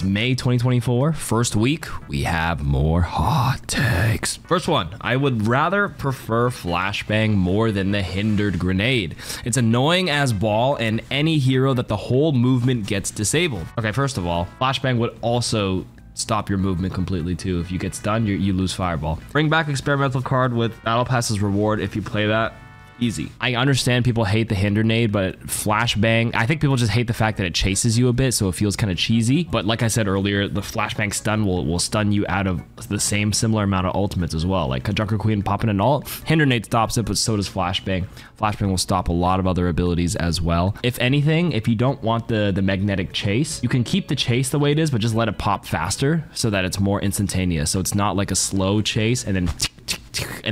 It's May 2024. First week, we have more hot takes. First one, I would rather prefer Flashbang more than the Hindered Grenade. It's annoying as ball and any hero that the whole movement gets disabled. Okay, first of all, Flashbang would also stop your movement completely too. If you get stunned, you lose Fireball. Bring back Experimental card with Battle Pass's reward if you play that. Easy. I understand people hate the Hinder Nade, but Flashbang, I think people just hate the fact that it chases you a bit, so it feels kind of cheesy. But like I said earlier, the Flashbang stun will stun you out of the similar amount of ultimates as well. Like Junker Queen popping an ult, Hinder Nade stops it, but so does Flashbang. Flashbang will stop a lot of other abilities as well. If anything, if you don't want the magnetic chase, you can keep the chase the way it is, but just let it pop faster so that it's more instantaneous. So it's not like a slow chase and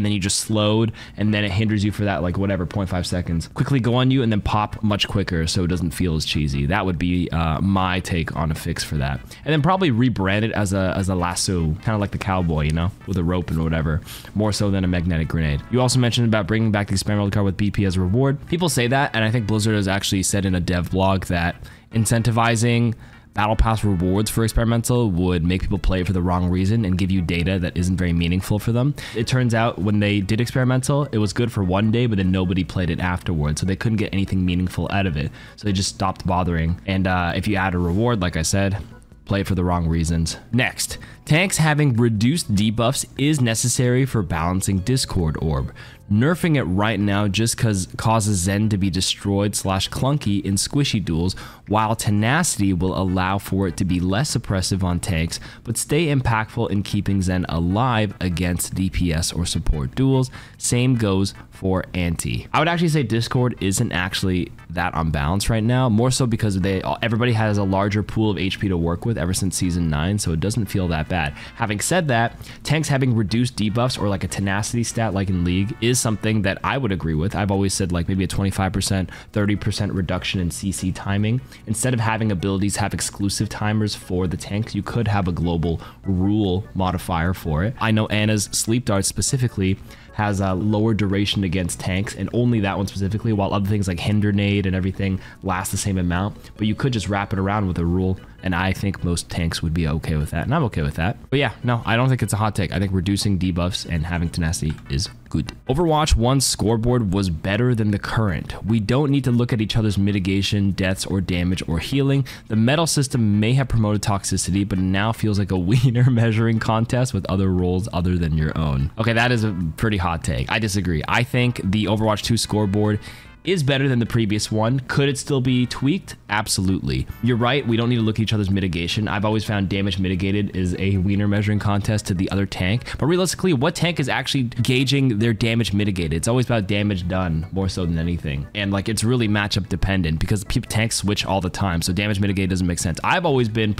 then you just slowed and then it hinders you for that like whatever 0.5 seconds. Quickly go on you and then pop much quicker so it doesn't feel as cheesy. That would be my take on a fix for that. And then probably rebrand it as a lasso, kind of like the cowboy, you know, with a rope and whatever, more so than a magnetic grenade. You also mentioned about bringing back the experimental card with BP as a reward. People say that, and I think Blizzard has actually said in a dev blog that incentivizing Battle Pass rewards for experimental would make people play it for the wrong reason and give you data that isn't very meaningful for them. It turns out when they did experimental, it was good for one day, but then nobody played it afterwards, so they couldn't get anything meaningful out of it. So they just stopped bothering. And if you add a reward, like I said, play it for the wrong reasons. Next, tanks having reduced debuffs is necessary for balancing Discord Orb. Nerfing it right now just causes Zen to be destroyed / clunky in squishy duels, while Tenacity will allow for it to be less oppressive on tanks, but stay impactful in keeping Zen alive against DPS or support duels. Same goes for Anti. I would actually say Discord isn't actually that unbalanced right now, more so because everybody has a larger pool of HP to work with ever since Season 9, so it doesn't feel that bad. Having said that, tanks having reduced debuffs or like a Tenacity stat like in League is something that I would agree with. I've always said like maybe a 25%, 30% reduction in CC timing. Instead of having abilities have exclusive timers for the tanks, you could have a global rule modifier for it. I know Anna's Sleep Dart specifically has a lower duration against tanks, and only that one specifically, while other things like Hinder Nade and everything last the same amount. But you could just wrap it around with a rule, and I think most tanks would be okay with that, and I'm okay with that. But yeah, no, I don't think it's a hot take. I think reducing debuffs and having Tenacity is good. Overwatch 1's scoreboard was better than the current. We don't need to look at each other's mitigation, deaths, or damage, or healing. The medal system may have promoted toxicity, but it now feels like a wiener measuring contest with other roles other than your own. Okay, that is a pretty hot take. I disagree. I think the Overwatch 2 scoreboard is better than the previous one. Could it still be tweaked? Absolutely. You're right, we don't need to look at each other's mitigation. I've always found damage mitigated is a wiener measuring contest to the other tank, but realistically, what tank is actually gauging their damage mitigated? It's always about damage done more so than anything. And like, it's really matchup dependent because tanks switch all the time, so damage mitigated doesn't make sense. I've always been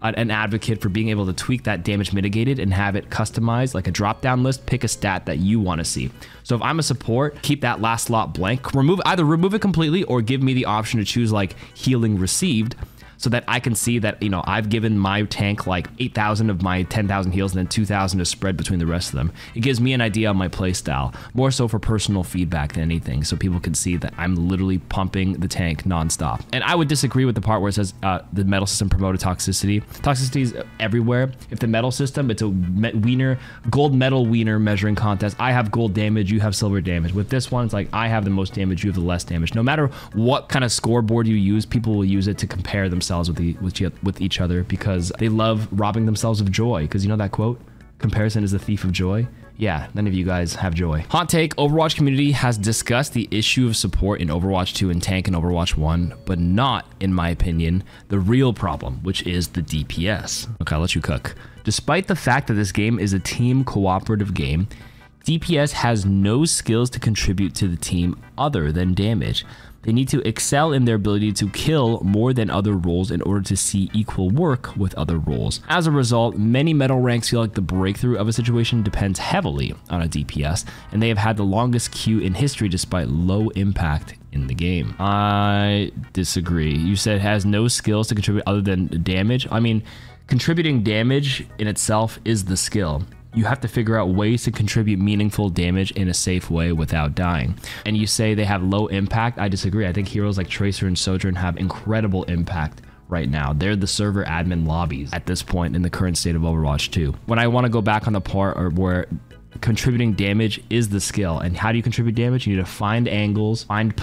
an advocate for being able to tweak that damage mitigated and have it customized, like a drop down list, pick a stat that you want to see. So if I'm a support, keep that last slot blank, either remove it completely or give me the option to choose like healing received, so that I can see that, you know, I've given my tank like 8,000 of my 10,000 heals and then 2,000 is spread between the rest of them. It gives me an idea on my play style, more so for personal feedback than anything, so people can see that I'm literally pumping the tank nonstop. And I would disagree with the part where it says the medal system promoted toxicity. Toxicity is everywhere. If the medal system, it's a gold medal wiener measuring contest. I have gold damage, you have silver damage. With this one, it's like I have the most damage, you have the less damage. No matter what kind of scoreboard you use, people will use it to compare themselves with each other because they love robbing themselves of joy. Because you know that quote, comparison is the thief of joy. Yeah, none of you guys have joy. Hot take, Overwatch community has discussed the issue of support in Overwatch 2 and tank in Overwatch 1, but not, in my opinion, the real problem, which is the DPS. Okay, I'll let you cook. Despite the fact that this game is a team cooperative game, DPS has no skills to contribute to the team other than damage. They need to excel in their ability to kill more than other roles in order to see equal work with other roles. As a result, many medal ranks feel like the breakthrough of a situation depends heavily on a DPS, and they have had the longest queue in history despite low impact in the game. I disagree. You said it has no skills to contribute other than damage. I mean, contributing damage in itself is the skill. You have to figure out ways to contribute meaningful damage in a safe way without dying. And you say they have low impact. I disagree. I think heroes like Tracer and Sojourn have incredible impact right now. They're the server admin lobbies at this point in the current state of Overwatch 2. When I want to go back on the part or where contributing damage is the skill, and how do you contribute damage? You need to find angles, find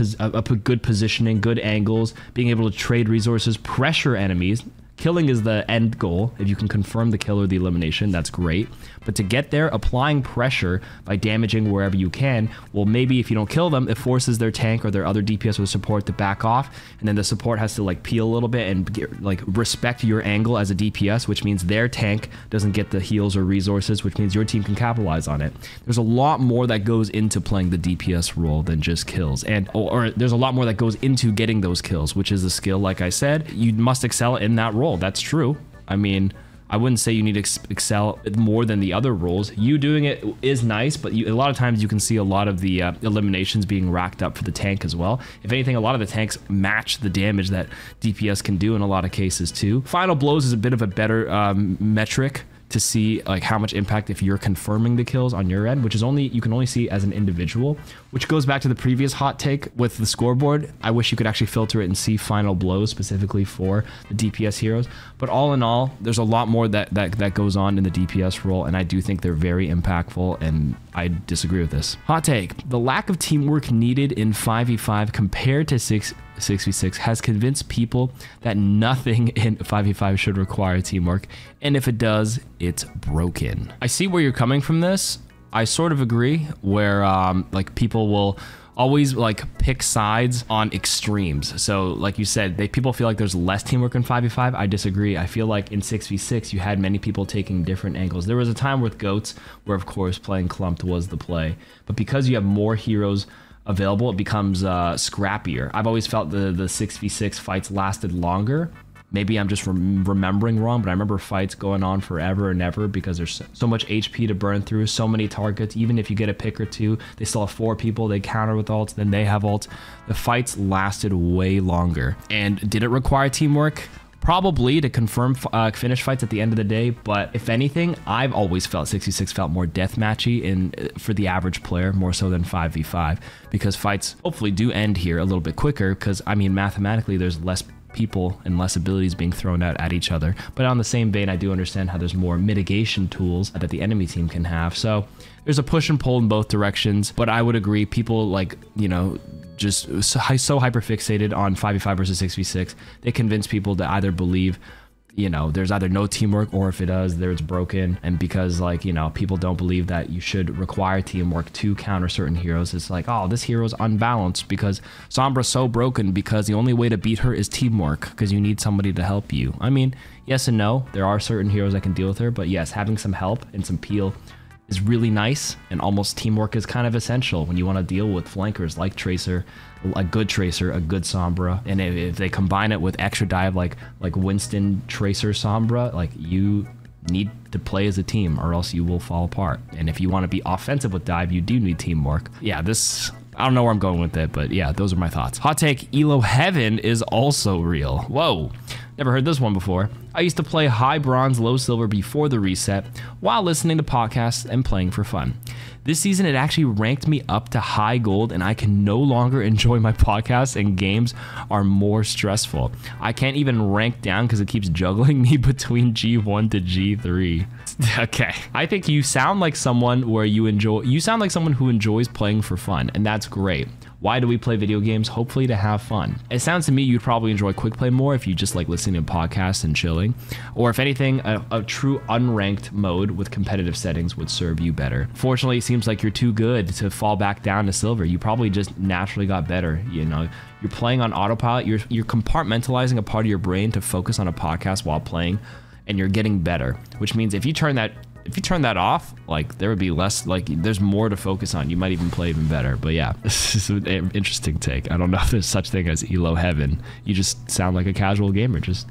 good positioning, good angles, being able to trade resources, pressure enemies. Killing is the end goal. If you can confirm the kill or the elimination, that's great. But to get there, applying pressure by damaging wherever you can, well, maybe if you don't kill them, it forces their tank or their other DPS or support to back off, and then the support has to like peel a little bit and respect your angle as a DPS, which means their tank doesn't get the heals or resources, which means your team can capitalize on it. There's a lot more that goes into playing the DPS role than just kills, and or there's a lot more that goes into getting those kills, which is a skill. Like I said, you must excel in that role. That's true. I mean, I wouldn't say you need to excel more than the other roles. You doing it is nice, but a lot of times you can see a lot of the eliminations being racked up for the tank as well. If anything, a lot of the tanks match the damage that DPS can do in a lot of cases too. Final blows is a bit of a better metric to see like how much impact if you're confirming the kills on your end, which is you can only see as an individual, which goes back to the previous hot take with the scoreboard. I wish you could actually filter it and see final blows specifically for the DPS heroes. But all in all, there's a lot more that goes on in the DPS role, and I do think they're very impactful, and I disagree with this. Hot take: the lack of teamwork needed in 5v5 compared to 6v6 has convinced people that nothing in 5v5 should require teamwork, and if it does, it's broken. I see where you're coming from this. I sort of agree, where like people will always like pick sides on extremes. So like you said, people feel like there's less teamwork in 5v5. I disagree. I feel like in 6v6 you had many people taking different angles. There was a time with GOATs where of course playing clumped was the play, but because you have more heroes available, it becomes scrappier. I've always felt the 6v6 fights lasted longer. Maybe I'm just remembering wrong, but I remember fights going on forever and ever because there's so much HP to burn through, so many targets. Even if you get a pick or two, they still have 4 people, they counter with ults, then they have ults. The fights lasted way longer. And did it require teamwork? Probably, to confirm finish fights at the end of the day, but if anything, I've always felt 6v6 felt more deathmatchy for the average player, more so than 5v5, because fights hopefully do end here a little bit quicker, because I mean mathematically there's less people and less abilities being thrown out at each other. But on the same vein, I do understand how there's more mitigation tools that the enemy team can have. So there's a push and pull in both directions, but I would agree people like, you know, just so hyperfixated on 5v5 versus 6v6, they convince people to either believe, you know, there's either no teamwork, or if it does, it's broken. And because, like, you know, people don't believe that you should require teamwork to counter certain heroes, it's like, oh, this hero's unbalanced because Sombra's so broken because the only way to beat her is teamwork, because you need somebody to help you. I mean, yes and no. There are certain heroes that can deal with her, but yes, having some help and some peel is really nice, and almost teamwork is kind of essential when you want to deal with flankers like Tracer, a good Tracer, a good Sombra, and if they combine it with extra dive like Winston, Tracer, Sombra, like you need to play as a team or else you will fall apart. And if you want to be offensive with dive, you do need teamwork. Yeah, I don't know where I'm going with it, but yeah, those are my thoughts. Hot take: Elo Heaven is also real. Whoa, never heard this one before. I used to play high bronze, low silver before the reset while listening to podcasts and playing for fun. This season, it actually ranked me up to high gold, and I can no longer enjoy my podcasts, and games are more stressful. I can't even rank down because it keeps juggling me between G1 to G3. Okay, I think you sound like someone you sound like someone who enjoys playing for fun, and that's great. Why do we play video games? Hopefully to have fun. It sounds to me you'd probably enjoy quick play more if you just like listening to podcasts and chilling. Or if anything, a true unranked mode with competitive settings would serve you better. Fortunately, it seems like you're too good to fall back down to silver. You probably just naturally got better. You know, you're playing on autopilot. You're compartmentalizing a part of your brain to focus on a podcast while playing, and you're getting better. Which means if you turn that off, like there would be less, like there's more to focus on. You might even play even better. But yeah, this is an interesting take. I don't know if there's such thing as Elo Heaven. You just sound like a casual gamer. Just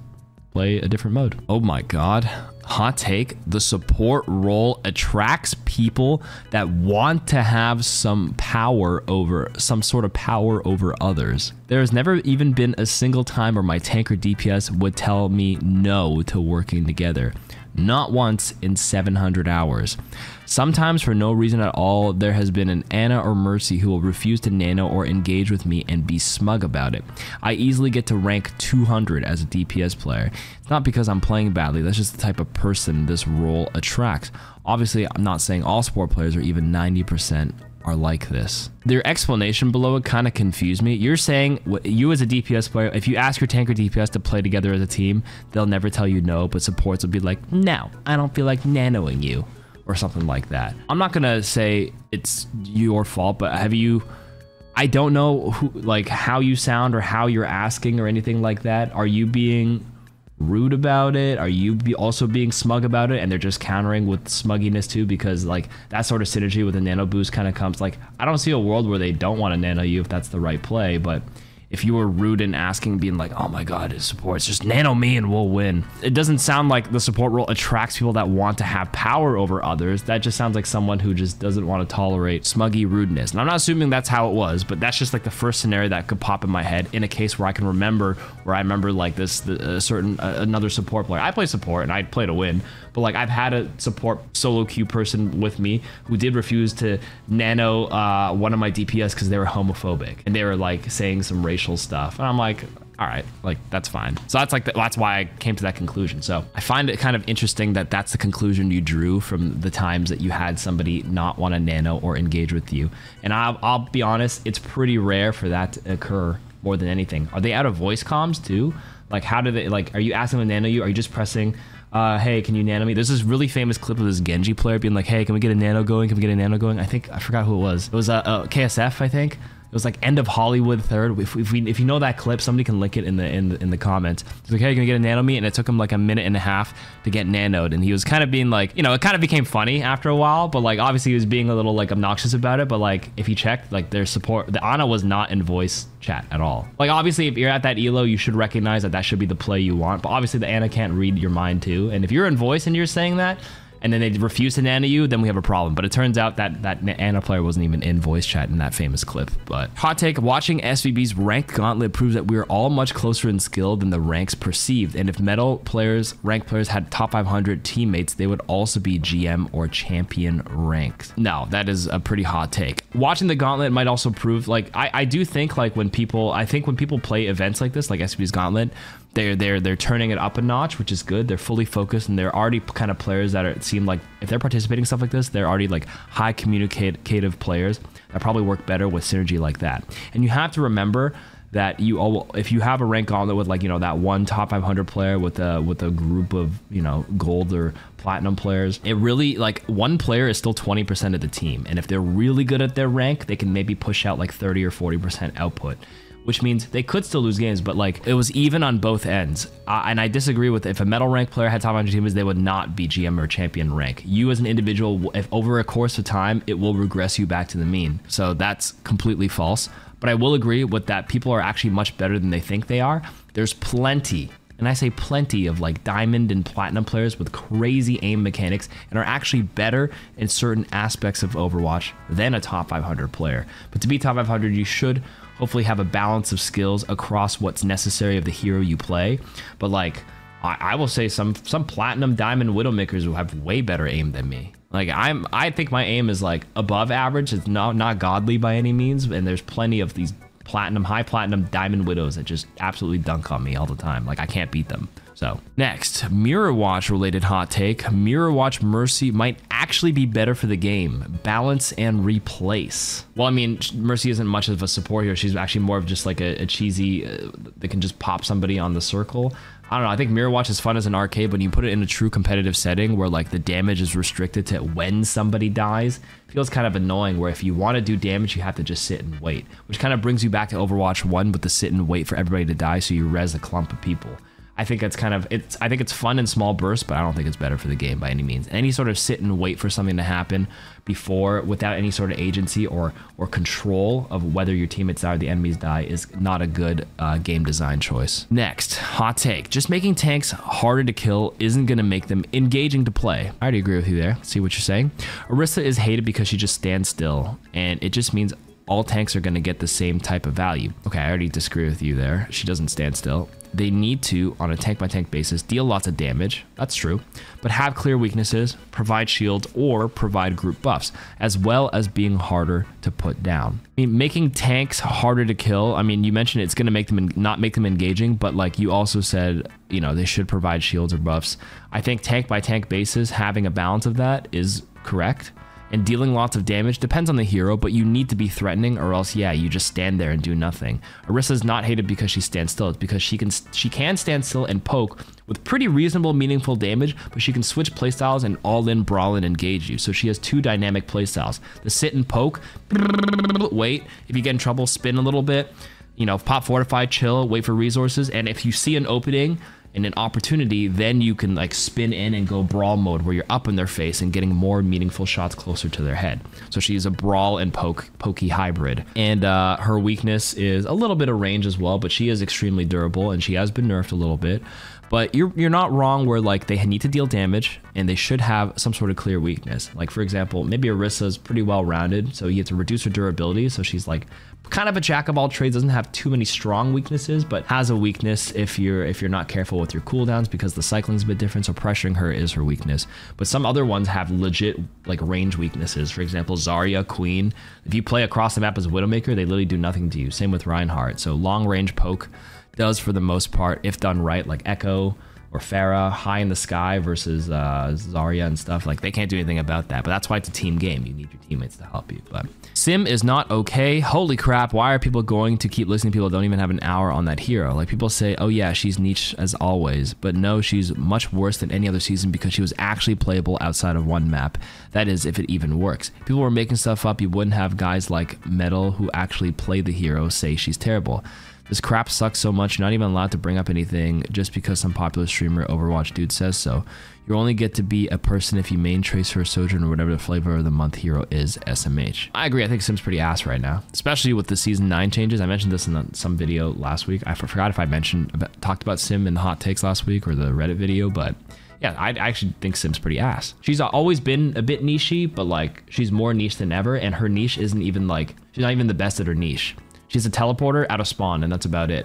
play a different mode. Oh my God. Hot take: the support role attracts people that want to have some sort of power over others. There has never even been a single time where my tank or DPS would tell me no to working together. not once in 700 hours. Sometimes for no reason at all, there has been an Ana or Mercy who will refuse to nano or engage with me and be smug about it. I easily get to rank 200 as a DPS player. It's not because I'm playing badly, that's just the type of person this role attracts. Obviously, I'm not saying all support players or even 90% are like this. Their explanation below it kind of confused me. You're saying you as a DPS player, if you ask your tank or DPS to play together as a team, they'll never tell you no, but supports will be like, no, I don't feel like nanoing you, or something like that. I'm not gonna say it's your fault, but have you, I don't know who, like how you sound or how you're asking or anything like that. Are you being rude about it? Are you also being smug about it, and they're just countering with smugginess too? Because like that sort of synergy with a nano boost kind of comes, like, I don't see a world where they don't want to nano you if that's the right play, but if you were rude and asking, being like, oh my god, his supports, just nano me and we'll win. It doesn't sound like the support role attracts people that want to have power over others. That just sounds like someone who just doesn't want to tolerate smuggy rudeness. And I'm not assuming that's how it was, but that's just like the first scenario that could pop in my head in a case where I can remember, where I remember like this, another support player. I play support and I play to win, but like I've had a support solo queue person with me who did refuse to nano one of my DPS because they were homophobic and they were like saying some racial stuff, and I'm like, all right, like that's fine. So that's like that's why I came to that conclusion. So I find it kind of interesting that that's the conclusion you drew from the times that you had somebody not want to nano or engage with you. And I'll be honest, it's pretty rare for that to occur more than anything. Are they out of voice comms too? Like how do they, like, are you asking them to nano you? Are you just pressing hey, can you nano me? There's this really famous clip of this Genji player being like, hey, can we get a nano going? Can we get a nano going? I forgot who it was. It was KSF, I think. It was like End of Hollywood third. If you know that clip, somebody can link it in the comments. He's like, hey, can you get a nano me? And it took him like a minute and a half to get nanoed. And he was kind of being like, you know, it kind of became funny after a while, but like obviously he was being a little like obnoxious about it. But like if you checked, like their support, the Ana was not in voice chat at all. Like obviously if you're at that elo, you should recognize that that should be the play you want. But obviously the Ana can't read your mind too. And if you're in voice and you're saying that, and then they refuse to nano you, then we have a problem. But it turns out that that Ana player wasn't even in voice chat in that famous clip. But hot take, watching SVB's ranked gauntlet proves that we're all much closer in skill than the ranks perceived. And if metal players, ranked players had top 500 teammates, they would also be GM or champion ranked. No, that is a pretty hot take. Watching the gauntlet might also prove, like, I do think like when people play events like this, like SVB's gauntlet, they're turning it up a notch, which is good. They're fully focused, and they're already kind of players that it seem like if they're participating in stuff like this, they're already like high communicative players that probably work better with synergy like that. And you have to remember that if you have a rank gauntlet with like, you know, that one top 500 player with a group of, you know, gold or platinum players, it really, like, one player is still 20% of the team, and if they're really good at their rank, they can maybe push out like 30 or 40% output, which means they could still lose games, but like it was even on both ends. And I disagree with, if a metal rank player had top 100 teammates, they would not be GM or champion rank. You as an individual, if over a course of time, it will regress you back to the mean. So that's completely false. But I will agree with that. People are actually much better than they think they are. There's plenty, and I say plenty, of like diamond and platinum players with crazy aim mechanics and are actually better in certain aspects of Overwatch than a top 500 player. But to be top 500, you should hopefully have a balance of skills across what's necessary of the hero you play. But like, I will say some platinum diamond widowmakers will have way better aim than me. Like I think my aim is like above average. It's not godly by any means, and there's plenty of these high platinum diamond widows that just absolutely dunk on me all the time. Like I can't beat them. So next, Mirror Watch related hot take. Mirror Watch Mercy might actually be better for the game. Balance and replace. Well, I mean, Mercy isn't much of a support here. She's actually more of just like a cheesy, that can just pop somebody on the circle. I don't know, I think Mirror Watch is fun as an arcade, but when you put it in a true competitive setting where like the damage is restricted to when somebody dies, it feels kind of annoying, where if you want to do damage, you have to just sit and wait, which kind of brings you back to Overwatch 1 with the sit and wait for everybody to die so you res a clump of people. I think that's kind of, I think it's fun in small bursts, but I don't think it's better for the game by any means. Any sort of sit and wait for something to happen before, without any sort of agency or control of whether your teammates die or the enemies die, is not a good game design choice. Next, hot take. Just making tanks harder to kill isn't going to make them engaging to play. I already agree with you there. See what you're saying? Orisa is hated because she just stands still, and it just means all tanks are going to get the same type of value. Okay, I already disagree with you there. She doesn't stand still. They need to, on a tank by tank basis, deal lots of damage. That's true. But have clear weaknesses, provide shields, or provide group buffs, as well as being harder to put down. I mean, making tanks harder to kill. I mean, you mentioned it's going to make them not make them engaging, but like you also said, you know, they should provide shields or buffs. I think tank by tank basis, having a balance of that is correct. And dealing lots of damage depends on the hero, but you need to be threatening, or else, yeah, you just stand there and do nothing. Orisa's not hated because she stands still. It's because she can stand still and poke with pretty reasonable, meaningful damage, but she can switch playstyles and all-in brawl and engage you. So she has two dynamic playstyles. The sit and poke, wait. If you get in trouble, spin a little bit. You know, pop fortify, chill, wait for resources. And if you see an opening and an opportunity, then you can like spin in and go brawl mode where you're up in their face and getting more meaningful shots closer to their head. So she's a brawl and pokey hybrid. And her weakness is a little bit of range as well, but she is extremely durable and she has been nerfed a little bit. But you're not wrong where like they need to deal damage and they should have some sort of clear weakness. Like for example, maybe Orisa's pretty well rounded, so you have to reduce her durability. So she's like kind of a jack of all trades, doesn't have too many strong weaknesses, but has a weakness if you're not careful with your cooldowns because the cycling's a bit different. So pressuring her is her weakness. But some other ones have legit like range weaknesses. For example, Zarya, Queen. If you play across the map as Widowmaker, they literally do nothing to you. Same with Reinhardt. So long range poke does for the most part, if done right, like Echo or Pharah, high in the sky versus Zarya and stuff. Like they can't do anything about that, but that's why it's a team game. You need your teammates to help you. But Sim is not okay. Holy crap, why are people going to keep listening to people who don't even have an hour on that hero? Like people say, oh yeah, she's niche as always, but no, she's much worse than any other season because she was actually playable outside of one map. That is, if it even works. People were making stuff up. You wouldn't have guys like Metal who actually play the hero say she's terrible. This crap sucks so much, you're not even allowed to bring up anything just because some popular streamer Overwatch dude says so. You only get to be a person if you main Tracer or Sojourn or whatever the flavor of the month hero is, SMH. I agree, I think Sim's pretty ass right now, especially with the Season 9 changes. I mentioned this in some video last week. I forgot if I talked about Sim in the hot takes last week or the Reddit video, but yeah, I actually think Sim's pretty ass. She's always been a bit nichey, but like she's more niche than ever, and her niche isn't even like, she's not even the best at her niche. She's a teleporter out of spawn, and that's about it.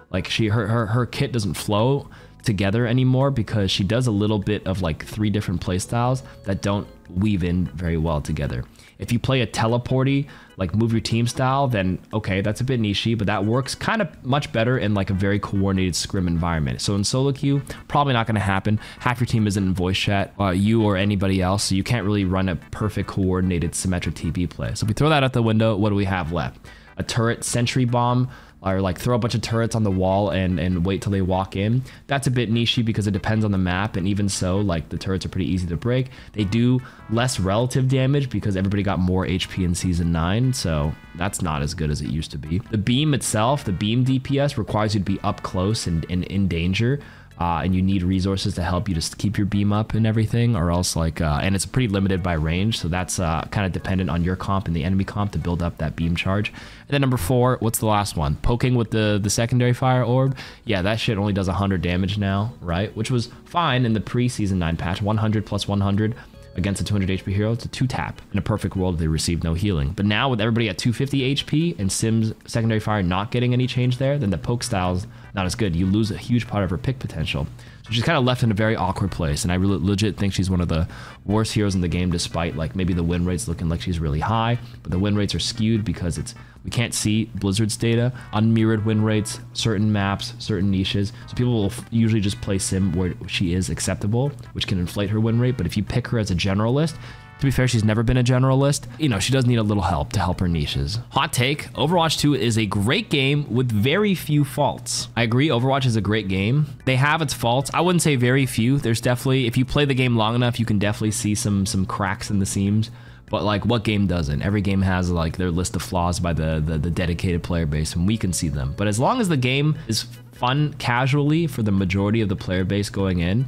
Like her kit doesn't flow together anymore because she does a little bit of like 3 different playstyles that don't weave in very well together. If you play a teleporty, like move your team style, then okay, that's a bit nichey, but that works kind of much better in like a very coordinated scrim environment. So in solo queue, probably not going to happen. Half your team isn't in voice chat, you or anybody else, so you can't really run a perfect coordinated symmetric TP play. So if we throw that out the window, what do we have left? A turret sentry bomb, or like throw a bunch of turrets on the wall and wait till they walk in. That's a bit nichey because it depends on the map, and even so, like the turrets are pretty easy to break. They do less relative damage because everybody got more HP in Season 9, so that's not as good as it used to be. The beam itself, the beam DPS requires you to be up close and in danger. And you need resources to help you just keep your beam up and everything, or else like, and it's pretty limited by range, so that's kind of dependent on your comp and the enemy comp to build up that beam charge. And then number 4, what's the last one? Poking with the secondary fire orb. Yeah, that shit only does 100 damage now, right? Which was fine in the pre-Season 9 patch, 100 plus 100. Against a 200 HP hero, it's a 2-tap. In a perfect world, they receive no healing. But now with everybody at 250 HP and Sim's secondary fire not getting any change there, then the poke style's not as good. You lose a huge part of her pick potential. So she's kind of left in a very awkward place, and I really legit think she's one of the worst heroes in the game, despite like maybe the win rates looking like she's really high, but the win rates are skewed because we can't see Blizzard's data, unmirrored win rates, certain maps, certain niches. So people will usually just play Sim where she is acceptable, which can inflate her win rate. But if you pick her as a generalist, to be fair, she's never been a generalist. You know, she does need a little help to help her niches. Hot take, Overwatch 2 is a great game with very few faults. I agree, Overwatch is a great game. They have its faults. I wouldn't say very few. There's definitely, if you play the game long enough, you can definitely see some cracks in the seams. But like, what game doesn't? Every game has like their list of flaws by the dedicated player base, and we can see them. But as long as the game is fun casually for the majority of the player base going in,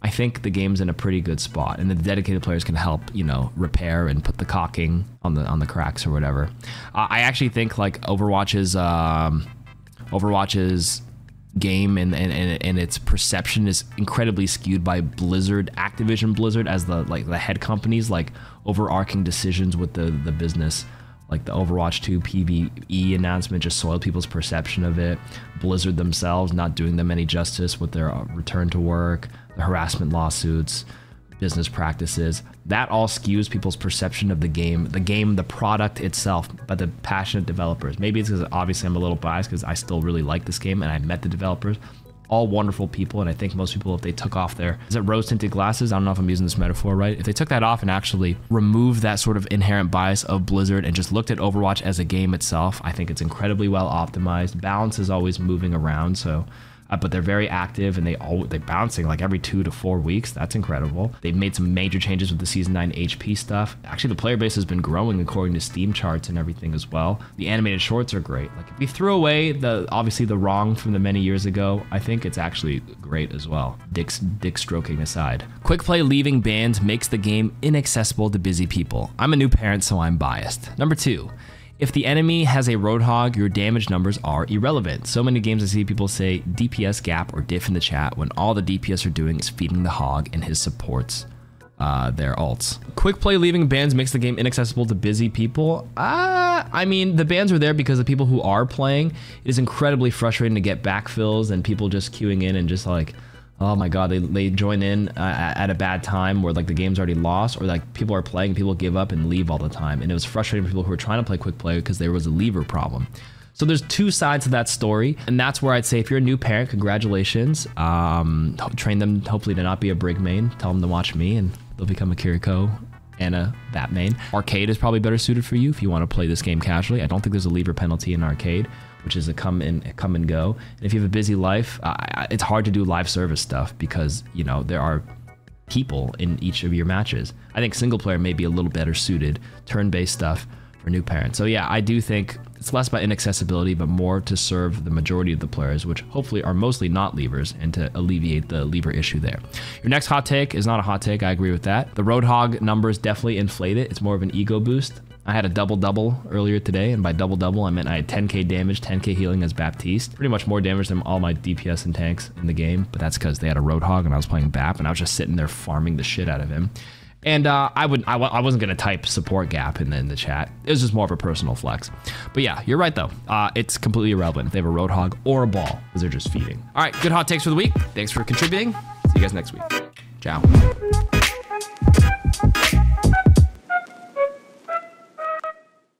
I think the game's in a pretty good spot, and the dedicated players can help, you know, repair and put the caulking on the cracks or whatever. I actually think like Overwatch's game and its perception is incredibly skewed by Blizzard, Activision Blizzard as the head companies, like overarching decisions with the business Like the Overwatch 2 PvE announcement just soiled people's perception of it. Blizzard themselves not doing them any justice with their return to work, the harassment lawsuits, business practices. That all skews people's perception of the game, the product itself, by the passionate developers. Maybe it's because obviously I'm a little biased because I still really like this game and I met the developers. All wonderful people, and I think most people, if they took off their, is it rose-tinted glasses? I don't know if I'm using this metaphor right. If they took that off and actually removed that sort of inherent bias of Blizzard and just looked at Overwatch as a game itself, I think it's incredibly well optimized. Balance is always moving around, so but they're very active and they're bouncing like every 2 to 4 weeks. That's incredible. They've made some major changes with the Season 9 HP stuff. Actually, the player base has been growing according to Steam charts and everything as well. The animated shorts are great. Like if we threw away obviously the wrong from the many years ago, I think it's actually great as well. Dick stroking aside. Quick play leaving bans makes the game inaccessible to busy people. I'm a new parent, so I'm biased. Number 2. If the enemy has a Roadhog, your damage numbers are irrelevant. So many games I see people say DPS gap or diff in the chat when all the DPS are doing is feeding the hog and his supports their ults. Quick play leaving bans makes the game inaccessible to busy people. I mean, the bans are there because the people who are playing, it is incredibly frustrating to get backfills and people just queuing in and just like, oh my god, they join in at a bad time where like the game's already lost, or like people are playing, people give up and leave all the time. And it was frustrating for people who were trying to play quick play because there was a lever problem. So there's two sides to that story, and that's where I'd say if you're a new parent, congratulations. Train them hopefully to not be a Brig main. Tell them to watch me and they'll become a Kiriko and a that main. Arcade is probably better suited for you if you want to play this game casually. I don't think there's a lever penalty in arcade, which is a come and go. And if you have a busy life, it's hard to do live service stuff because, you know, there are people in each of your matches. I think single player may be a little better suited, turn-based stuff for new parents. So yeah, I do think it's less about inaccessibility, but more to serve the majority of the players, which hopefully are mostly not levers, and to alleviate the lever issue there. Your next hot take is not a hot take. I agree with that. The Roadhog numbers definitely inflate it. It's more of an ego boost. I had a double-double earlier today, and by double-double, I meant I had 10k damage, 10k healing as Baptiste. Pretty much more damage than all my DPS and tanks in the game, but that's because they had a Roadhog and I was playing Bap, and I was just sitting there farming the shit out of him. And I wasn't gonna type support gap in the chat. It was just more of a personal flex. But yeah, you're right though. It's completely irrelevant if they have a Roadhog or a ball, because they're just feeding. All right, good hot takes for the week. Thanks for contributing. See you guys next week. Ciao.